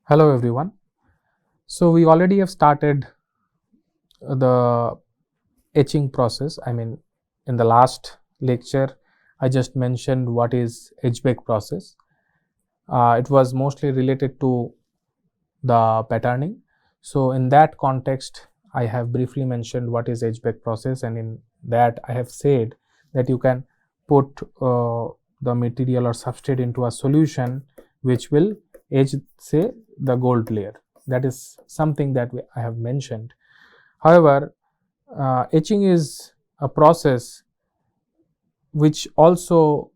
Hello everyone. So we already have started the etching process. In the last lecture, I just mentioned what is etch-bake process. It was mostly related to the patterning. So in that context, I have briefly mentioned what is etch-bake process, and in that I have said that you can put the material or substrate into a solution which will etch, say, the gold layer. That is something that I have mentioned. However, etching is a process which also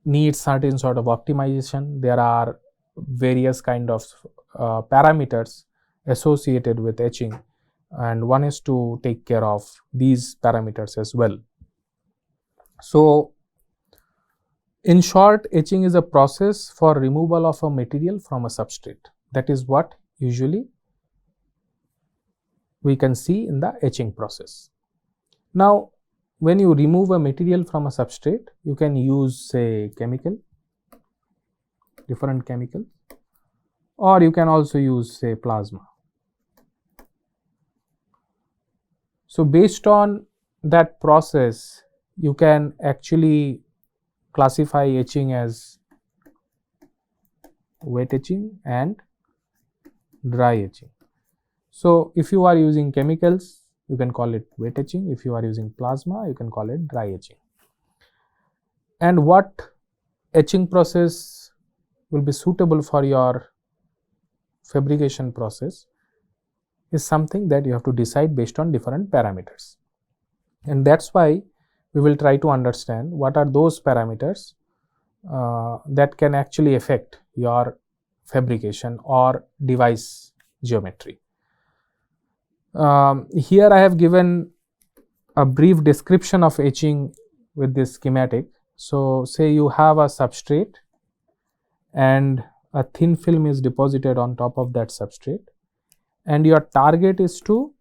needs certain sort of optimization. There are various kind of parameters associated with etching, and one is to take care of these parameters as well. So in short, etching is a process for removal of a material from a substrate. That is what usually we can see in the etching process. Now, when you remove a material from a substrate, you can use, say, different chemical, or you can also use, say, plasma. So based on that process, you can actually classify etching as wet etching and dry etching. So if you are using chemicals, you can call it wet etching. If you are using plasma, you can call it dry etching. And what etching process will be suitable for your fabrication process is something that you have to decide based on different parameters. And that's why we will try to understand what are those parameters that can actually affect your fabrication or device geometry. Here I have given a brief description of etching with this schematic. So say you have a substrate and a thin film is deposited on top of that substrate, and your target is to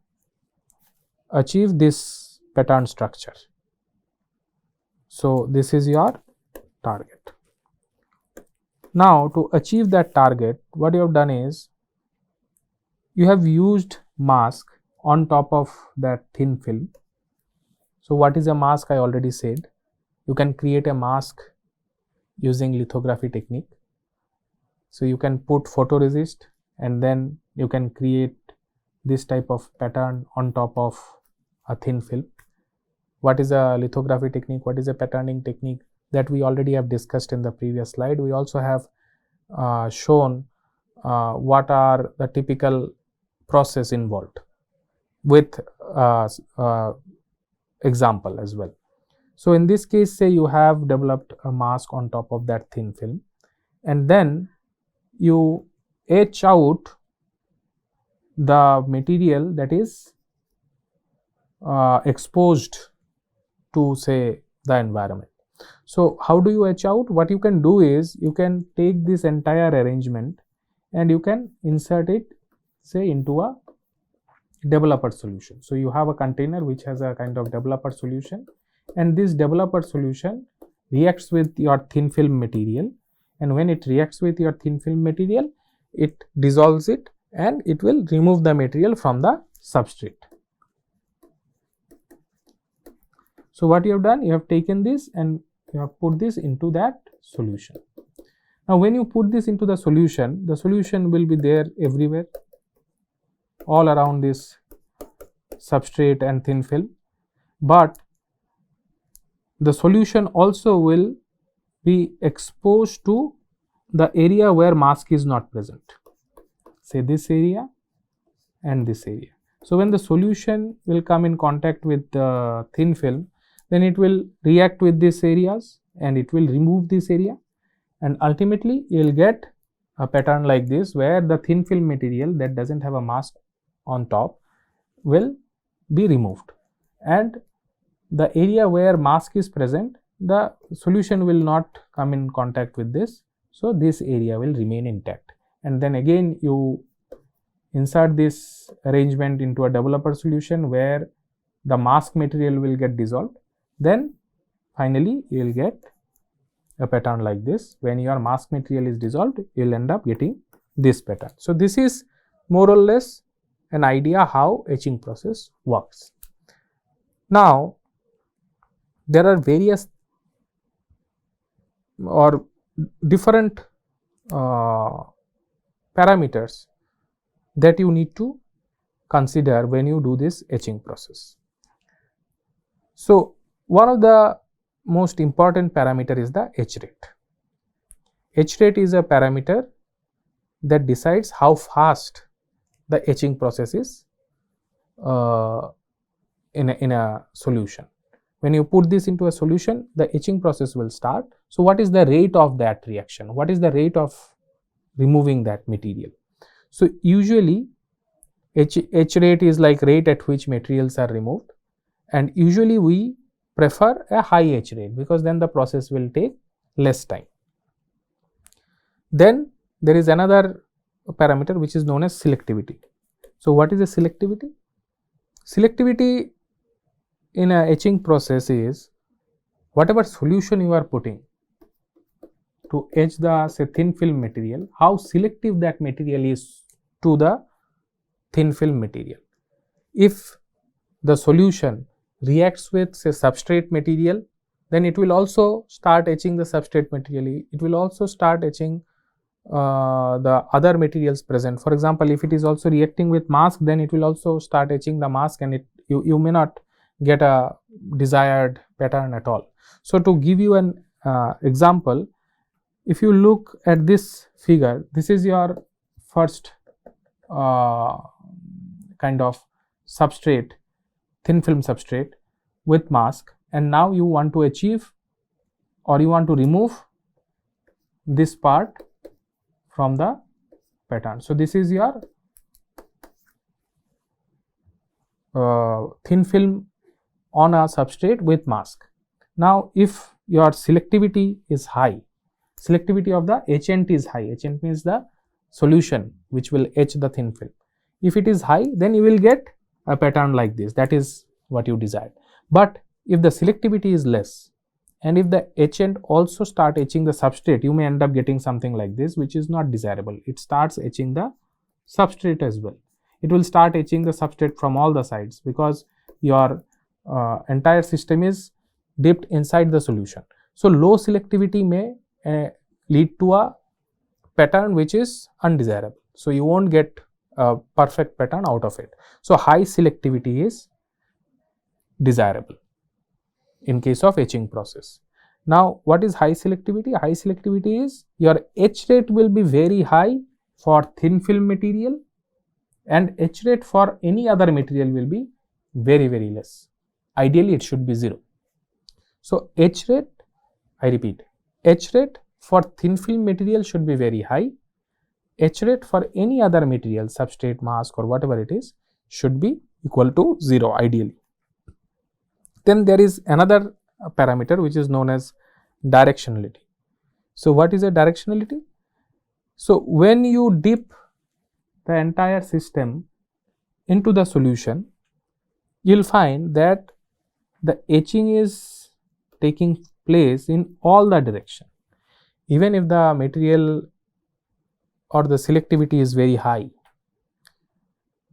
achieve this pattern structure. So this is your target. Now to achieve that target, what you have done is you have used mask on top of that thin film. So what is a mask? I already said. You can create a mask using lithography technique. So you can put photoresist and then you can create this type of pattern on top of a thin film. What is a lithography technique? What is a patterning technique? That we already have discussed in the previous slide. We also have shown what are the typical process involved with example as well. So in this case, say you have developed a mask on top of that thin film, and then you etch out the material that is exposed to, say, the environment. So how do you etch out? What you can do is you can take this entire arrangement and you can insert it, say, into a developer solution. So you have a container which has a kind of developer solution, and this developer solution reacts with your thin film material, and when it reacts with your thin film material, it dissolves it and it will remove the material from the substrate. So what you have done, you have taken this and you have put this into that solution. Now when you put this into the solution will be there everywhere, all around this substrate and thin film, but the solution also will be exposed to the area where mask is not present, say this area and this area. So when the solution will come in contact with the thin film, then it will react with these areas and it will remove this area, and ultimately you will get a pattern like this where the thin film material that doesn't have a mask on top will be removed, and the area where mask is present, the solution will not come in contact with this, so this area will remain intact. And then again you insert this arrangement into a developer solution where the mask material will get dissolved. Then finally you will get a pattern like this. When your mask material is dissolved, you will end up getting this pattern. So, this is more or less an idea how etching process works. Now, there are various or different parameters that you need to consider when you do this etching process. So, one of the most important parameter is the etch rate. Etch rate is a parameter that decides how fast the etching process is in a solution. When you put this into a solution, the etching process will start. So, what is the rate of that reaction? What is the rate of removing that material? So, usually etch rate is like rate at which materials are removed, and usually we prefer a high etch rate because then the process will take less time. Then there is another parameter which is known as selectivity. So, what is a selectivity? Selectivity in a etching process is whatever solution you are putting to etch the say thin film material, how selective that material is to the thin film material. If the solution reacts with say substrate material, then it will also start etching the substrate material. It will also start etching the other materials present. For example, if it is also reacting with mask, then it will also start etching the mask, and you may not get a desired pattern at all. So, to give you an example, if you look at this figure, this is your first kind of substrate, thin film substrate with mask, and now you want to achieve or you want to remove this part from the pattern. So, this is your thin film on a substrate with mask. Now, if your selectivity is high, selectivity of the etchant is high, etchant means the solution which will etch the thin film. If it is high, then you will get a pattern like this, that is what you desired. But if the selectivity is less, and if the etchant also start etching the substrate, you may end up getting something like this, which is not desirable. It starts etching the substrate as well. It will start etching the substrate from all the sides because your entire system is dipped inside the solution. So, low selectivity may lead to a pattern which is undesirable. So, you won't get a perfect pattern out of it. So, high selectivity is desirable in case of etching process. Now, what is high selectivity? High selectivity is your etch rate will be very high for thin film material, and etch rate for any other material will be very, very less. Ideally, it should be 0. So, etch rate, I repeat, etch rate for thin film material should be very high. Etch rate for any other material, substrate, mask or whatever it is, should be equal to 0 ideally. Then there is another parameter which is known as directionality. So, what is a directionality? So, when you dip the entire system into the solution, you will find that the etching is taking place in all the direction. Even if the material or the selectivity is very high,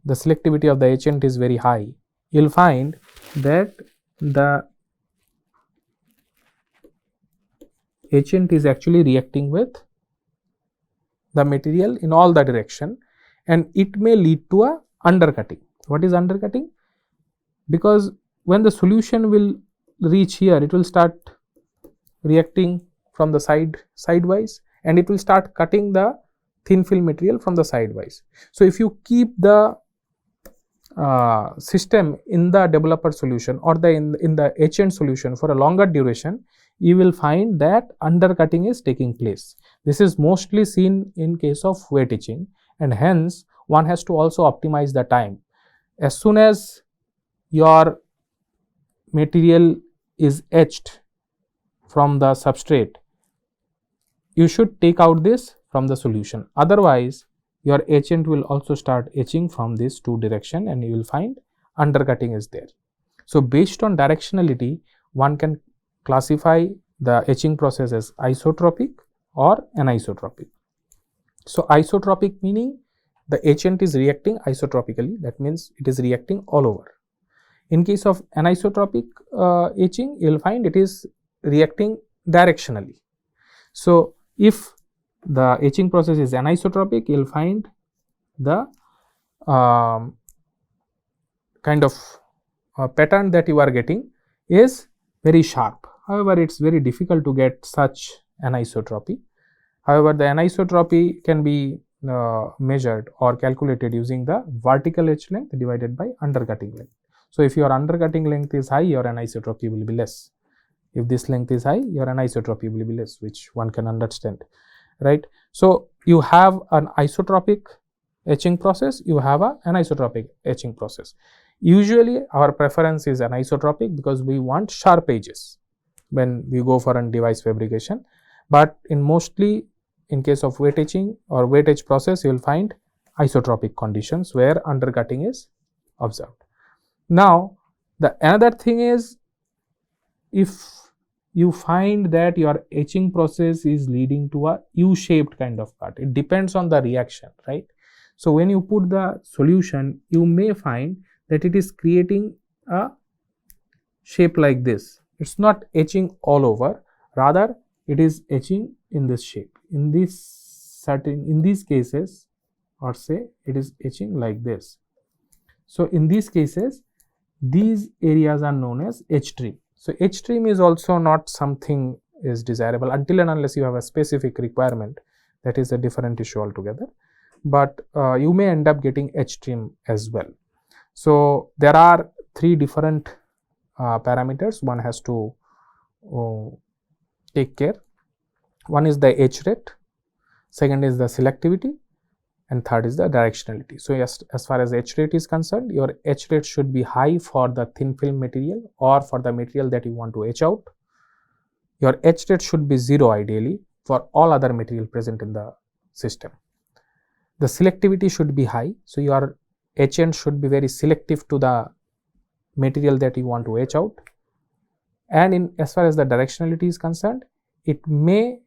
the selectivity of the etchant is very high, you will find that the etchant is actually reacting with the material in all the direction, and it may lead to a undercutting. What is undercutting? Because when the solution will reach here, it will start reacting from the sidewise, and it will start cutting the thin film material from the sidewise. So, if you keep the system in the developer solution or in the etchant solution for a longer duration, you will find that undercutting is taking place. This is mostly seen in case of wet etching, and hence one has to also optimize the time. As soon as your material is etched from the substrate, you should take out this from the solution. Otherwise, your etchant will also start etching from this two direction, and you will find undercutting is there. So, based on directionality, one can classify the etching process as isotropic or anisotropic. So isotropic meaning the etchant is reacting isotropically, that means it is reacting all over. In case of anisotropic etching, you will find it is reacting directionally. So if the etching process is anisotropic, you will find the kind of pattern that you are getting is very sharp. However, it is very difficult to get such anisotropy. However, the anisotropy can be measured or calculated using the vertical etch length divided by undercutting length. So, if your undercutting length is high, your anisotropy will be less. If this length is high, your anisotropy will be less, which one can understand, right? So, you have an isotropic etching process, you have an anisotropic etching process. Usually, our preference is anisotropic because we want sharp edges when we go for a device fabrication, but in mostly in case of wet etching or wet etch process, you will find isotropic conditions where undercutting is observed. Now, the another thing is, if you find that your etching process is leading to a U-shaped kind of cut, it depends on the reaction, right? So, when you put the solution, you may find that it is creating a shape like this. It is not etching all over, rather it is etching in this shape. In these cases, or say it is etching like this. So, in these cases, these areas are known as etch trim. So, etch trim is also not something is desirable until and unless you have a specific requirement. That is a different issue altogether, but you may end up getting etch trim as well. So, there are three different parameters one has to take care. One is the etch rate, second is the selectivity, and third is the directionality. So, as far as etch rate is concerned, your etch rate should be high for the thin film material or for the material that you want to etch out. Your etch rate should be 0 ideally for all other material present in the system. The selectivity should be high. So, your etchant should be very selective to the material that you want to etch out. And as far as the directionality is concerned, it may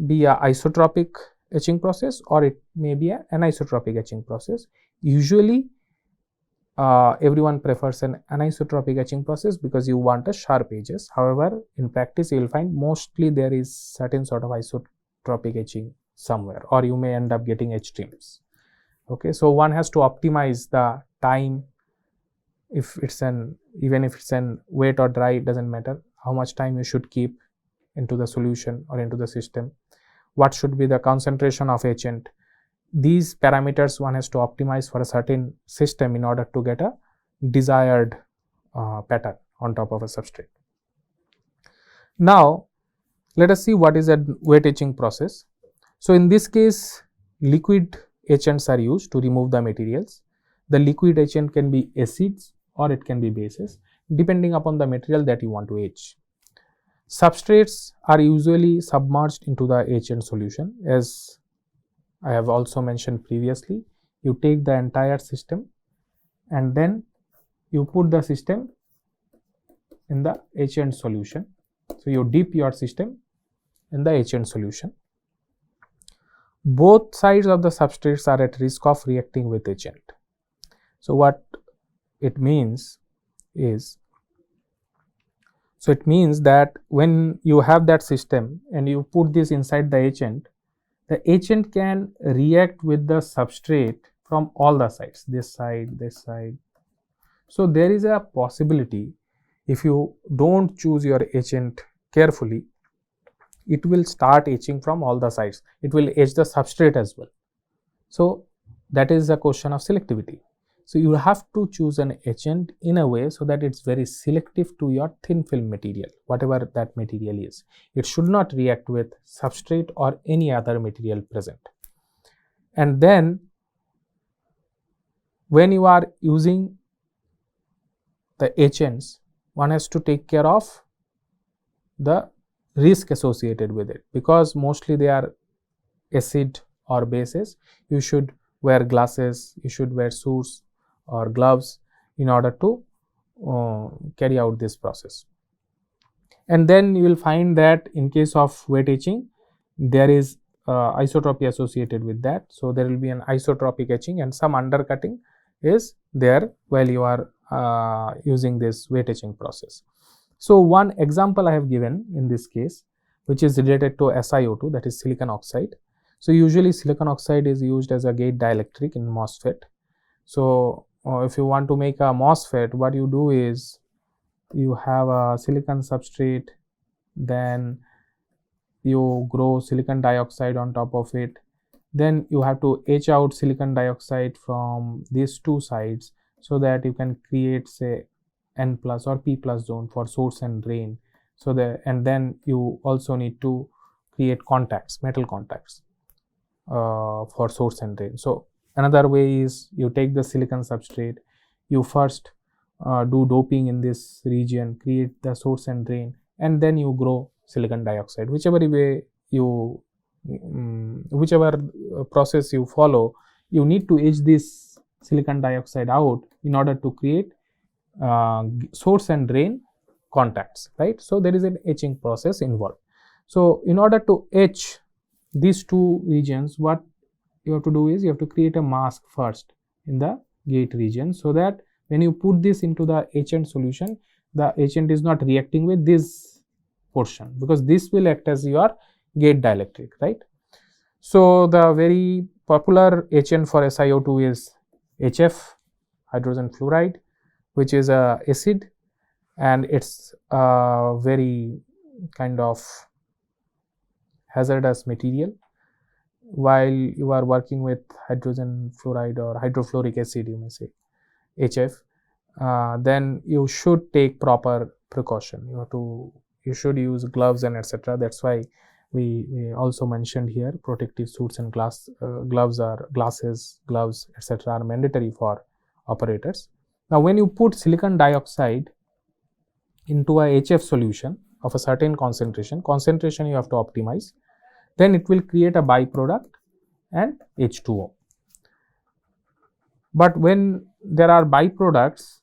be a isotropic etching process or it may be an anisotropic etching process. Usually, everyone prefers an anisotropic etching process because you want a sharp edges. However, in practice, you will find mostly there is certain sort of isotropic etching somewhere, or you may end up getting etch trims. Okay, so one has to optimize the time. If it's even if it's an wet or dry, it doesn't matter how much time you should keep into the solution or into the system. What should be the concentration of etchant? These parameters one has to optimize for a certain system in order to get a desired pattern on top of a substrate. Now, let us see what is a wet etching process. So, in this case, liquid etchants are used to remove the materials. The liquid etchant can be acids or it can be bases, depending upon the material that you want to etch. Substrates are usually submerged into the etchant solution. As I have also mentioned previously, you take the entire system and then you put the system in the etchant solution. So, you dip your system in the etchant solution. Both sides of the substrates are at risk of reacting with etchant. So, what it means is, it means that when you have that system and you put this inside the etchant can react with the substrate from all the sides, this side, this side. So, there is a possibility, if you don't choose your etchant carefully, it will start etching from all the sides. It will etch the substrate as well. So, that is a question of selectivity. So, you have to choose an etchant in a way so that it is very selective to your thin film material, whatever that material is. It should not react with substrate or any other material present. And then, when you are using the etchants, one has to take care of the risk associated with it, because mostly they are acid or bases. You should wear glasses, you should wear suits or gloves in order to carry out this process. And then you will find that in case of wet etching, there is isotropy associated with that. So there will be an isotropic etching, and some undercutting is there while you are using this wet etching process. So one example I have given in this case, which is related to SiO2, that is silicon oxide. So usually silicon oxide is used as a gate dielectric in MOSFET. So if you want to make a MOSFET, what you do is you have a silicon substrate, then you grow silicon dioxide on top of it, then you have to etch out silicon dioxide from these two sides so that you can create, say, N plus or P plus zone for source and drain. So and then you also need to create contacts, metal contacts for source and drain. So another way is you take the silicon substrate, you first do doping in this region, create the source and drain, and then you grow silicon dioxide. Whichever way you whichever process you follow, you need to etch this silicon dioxide out in order to create source and drain contacts, right? So there is an etching process involved. So in order to etch these two regions, what you have to do is you have to create a mask first in the gate region, so that when you put this into the etchant solution, the etchant is not reacting with this portion, because this will act as your gate dielectric, right? So the very popular etchant for SiO2 is HF, hydrogen fluoride, which is a acid, and it's a very kind of hazardous material. While you are working with hydrogen fluoride or hydrofluoric acid, you may say HF, then you should take proper precaution. You should use gloves and etc. That's why we also mentioned here protective suits and glasses, gloves, etc. are mandatory for operators. Now when you put silicon dioxide into a HF solution of a certain concentration you have to optimize, then it will create a byproduct and H2O. But when there are byproducts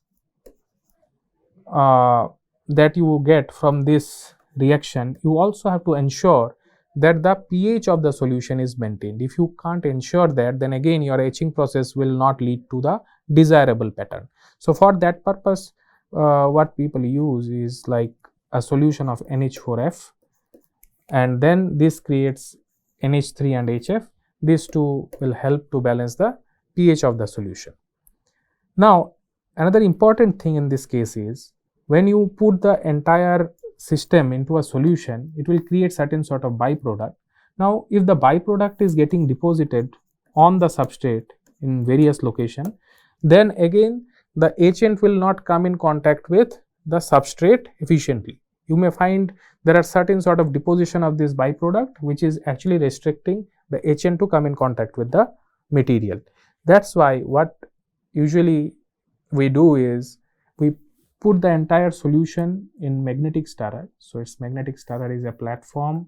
that you get from this reaction, you also have to ensure that the pH of the solution is maintained. If you can't ensure that, then again your etching process will not lead to the desirable pattern. So for that purpose, what people use is like a solution of NH4F, and then this creates NH3 and HF. These two will help to balance the pH of the solution. Now another important thing in this case is when you put the entire system into a solution, it will create certain sort of byproduct. Now if the byproduct is getting deposited on the substrate in various location, then again the etchant will not come in contact with the substrate efficiently. You may find there are certain sort of deposition of this byproduct which is actually restricting the etchant to come in contact with the material. That's why what usually we do is we put the entire solution in magnetic stirrer. So its magnetic stirrer is a platform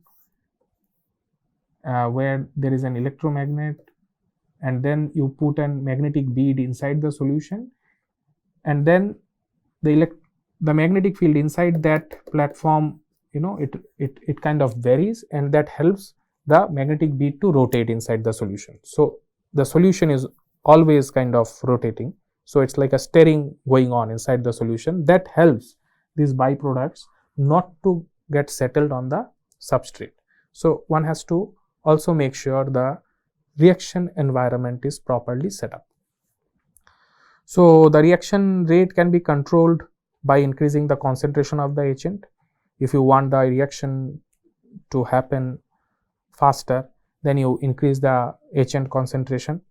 where there is an electromagnet, and then you put a magnetic bead inside the solution, and then the magnetic field inside that platform, it kind of varies, and that helps the magnetic bead to rotate inside the solution. So the solution is always kind of rotating. So it's like a steering going on inside the solution that helps these byproducts not to get settled on the substrate. So one has to also make sure the reaction environment is properly set up. So the reaction rate can be controlled by increasing the concentration of the etchant. If you want the reaction to happen faster, then you increase the etchant concentration.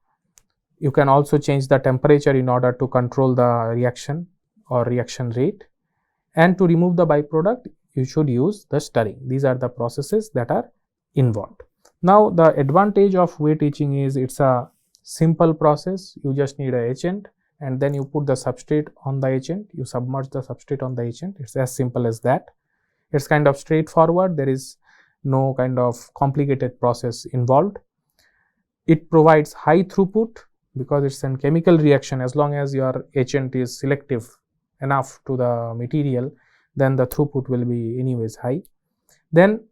You can also change the temperature in order to control the reaction or reaction rate. And to remove the byproduct, you should use the stirring. These are the processes that are involved. Now the advantage of wet etching is it's a simple process. You just need a etchant, and then you put the substrate on the etchant, you submerge the substrate on the etchant. It's as simple as that. It's kind of straightforward. There is no kind of complicated process involved. It provides high throughput because it's a chemical reaction. As long as your etchant is selective enough to the material, then the throughput will be anyways high. Then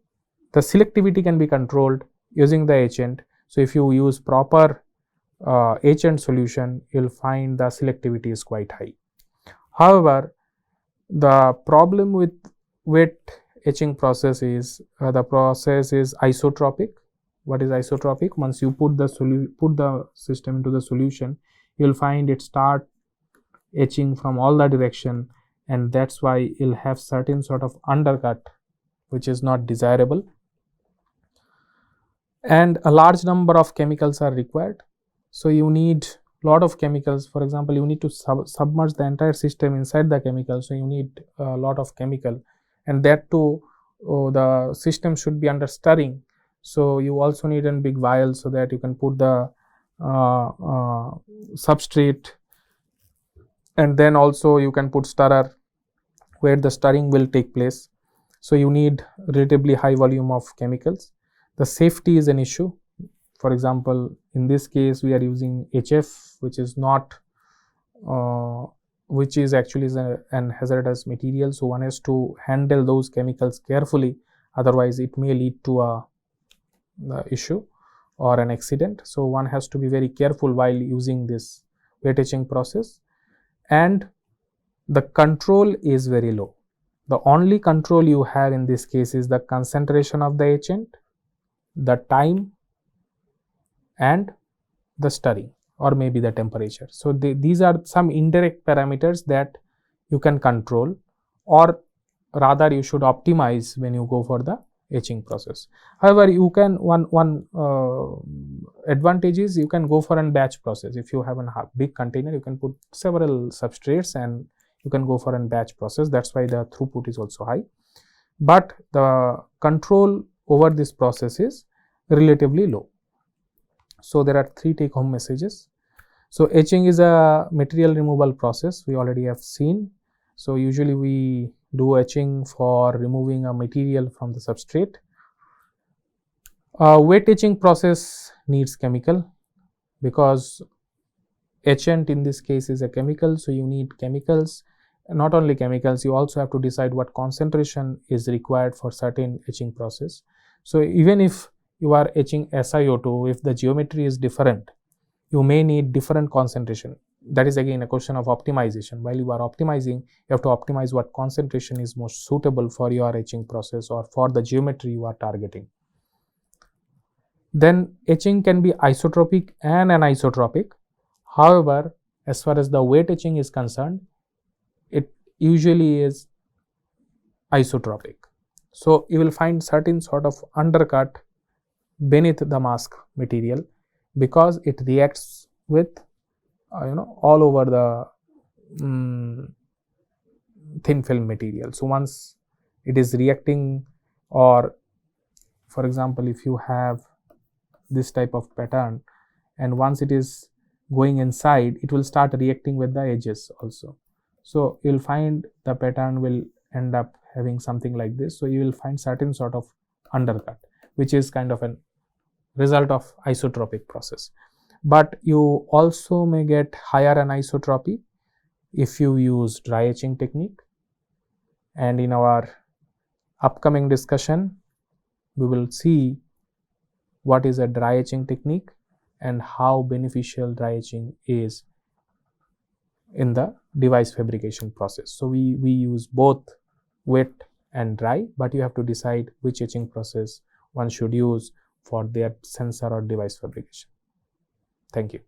the selectivity can be controlled using the etchant. So if you use proper etchant solution, you'll find the selectivity is quite high. However, the problem with wet etching process is the process is isotropic. What is isotropic? Once you put the system into the solution, you'll find it start etching from all the direction, and that's why you'll have certain sort of undercut which is not desirable, and a large number of chemicals are required. So you need lot of chemicals. For example, you need to submerge the entire system inside the chemical, so you need a lot of chemical, and that too the system should be under stirring. So you also need a big vial so that you can put the substrate, and then also you can put stirrer where the stirring will take place. So you need relatively high volume of chemicals. The safety is an issue. For example, in this case we are using HF, which is not which is actually an hazardous material, so one has to handle those chemicals carefully, otherwise it may lead to a issue or an accident. So one has to be very careful while using this wet etching process, and the control is very low. The only control you have in this case is the concentration of the etchant, the time, and the stirring, or maybe the temperature. So these are some indirect parameters that you can control, or rather you should optimize when you go for the etching process. However, you can one advantage is you can go for a batch process. If you have a big container, you can put several substrates and you can go for a batch process. That's why the throughput is also high, but the control over this process is relatively low. So there are 3 take home messages. So etching is a material removal process, we already have seen. So usually we do etching for removing a material from the substrate. Wet etching process needs chemical, because etchant in this case is a chemical, so you need chemicals. Not only chemicals, you also have to decide what concentration is required for certain etching process. So even if you are etching SiO2, if the geometry is different, you may need different concentration. That is again a question of optimization. While you are optimizing, you have to optimize what concentration is most suitable for your etching process or for the geometry you are targeting. Then etching can be isotropic and anisotropic. However, as far as the wet etching is concerned, it usually is isotropic. So you will find certain sort of undercut beneath the mask material, because it reacts with all over the thin film material. So once it is reacting, or for example, if you have this type of pattern, and once it is going inside, it will start reacting with the edges also. So you will find the pattern will end up having something like this. So you will find certain sort of undercut, which is kind of a result of isotropic process. But you also may get higher anisotropy if you use dry etching technique, and in our upcoming discussion we will see what is a dry etching technique and how beneficial dry etching is in the device fabrication process. So we use both wet and dry, but you have to decide which etching process one should use for their sensor or device fabrication. Thank you.